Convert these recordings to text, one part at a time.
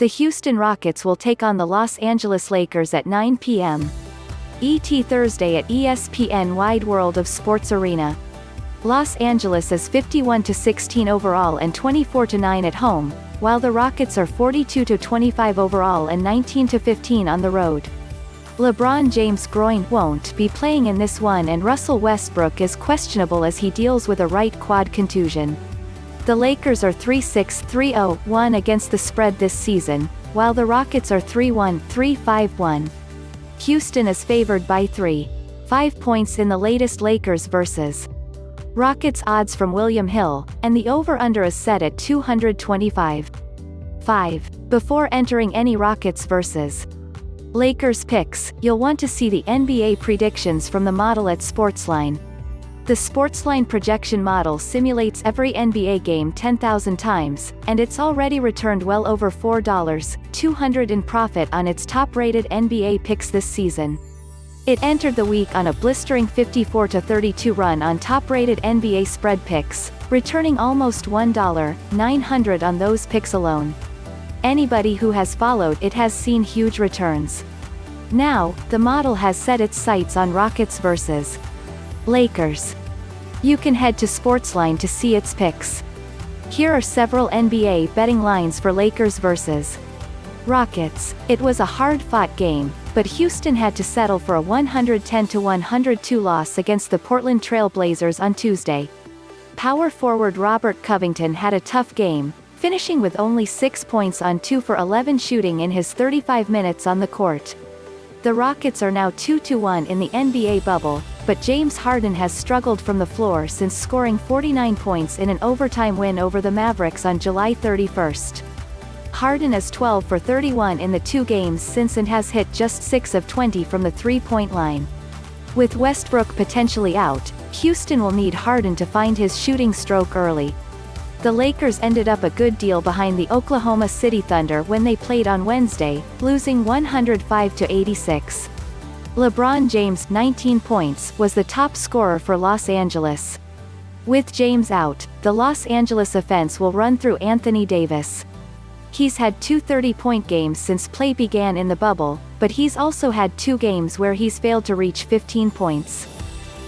The Houston Rockets will take on the Los Angeles Lakers at 9 p.m. ET Thursday at ESPN Wide World of Sports Arena. Los Angeles is 51-16 overall and 24-9 at home, while the Rockets are 42-25 overall and 19-15 on the road. LeBron James' groin won't be playing in this one, and Russell Westbrook is questionable as he deals with a right quad contusion. The Lakers are 3-6, 3-0-1 against the spread this season, while the Rockets are 3-1, 3-5-1. Houston is favored by 3.5 points in the latest Lakers vs. Rockets odds from William Hill, and the over-under is set at 225.5. Before entering any Rockets vs. Lakers picks, you'll want to see the NBA predictions from the model at SportsLine. The SportsLine Projection Model simulates every NBA game 10,000 times, and it's already returned well over $4.200 in profit on its top-rated NBA picks this season. It entered the week on a blistering 54-32 run on top-rated NBA spread picks, returning almost $1.900 on those picks alone. Anybody who has followed it has seen huge returns. Now, the model has set its sights on Rockets vs. Lakers. You can head to SportsLine to see its picks. Here are several NBA betting lines for Lakers vs. Rockets. It was a hard-fought game, but Houston had to settle for a 110-102 loss against the Portland Trail Blazers on Tuesday. Power forward Robert Covington had a tough game, finishing with only 6 points on 2 for 11 shooting in his 35 minutes on the court. The Rockets are now 2-1 in the NBA bubble, but James Harden has struggled from the floor since scoring 49 points in an overtime win over the Mavericks on July 31st. Harden is 12 for 31 in the 2 games since and has hit just 6 of 20 from the three-point line. With Westbrook potentially out, Houston will need Harden to find his shooting stroke early. The Lakers ended up a good deal behind the Oklahoma City Thunder when they played on Wednesday, losing 105-86. LeBron James, 19 points, was the top scorer for Los Angeles. With James out, the Los Angeles offense will run through Anthony Davis. He's had 2 30-point games since play began in the bubble, but he's also had 2 games where he's failed to reach 15 points.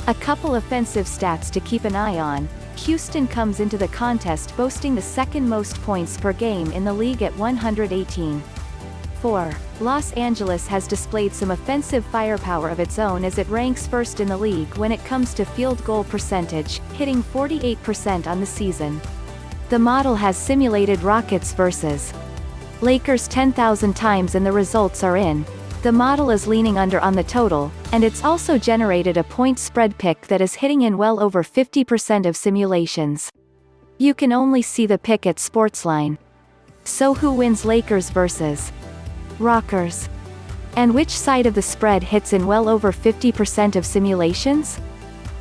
A couple offensive stats to keep an eye on. Houston comes into the contest boasting the second most points per game in the league at 118.4. Los Angeles has displayed some offensive firepower of its own as it ranks first in the league when it comes to field goal percentage, hitting 48% on the season. The model has simulated Rockets vs. Lakers 10,000 times and the results are in. The model is leaning under on the total, and it's also generated a point spread pick that is hitting in well over 50% of simulations. You can only see the pick at SportsLine. So who wins Lakers vs. Rockers? And which side of the spread hits in well over 50% of simulations?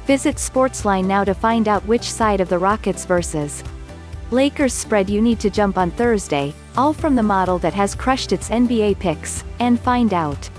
Visit SportsLine now to find out which side of the Rockets vs. Lakers spread you need to jump on Thursday, all from the model that has crushed its NBA picks, and find out.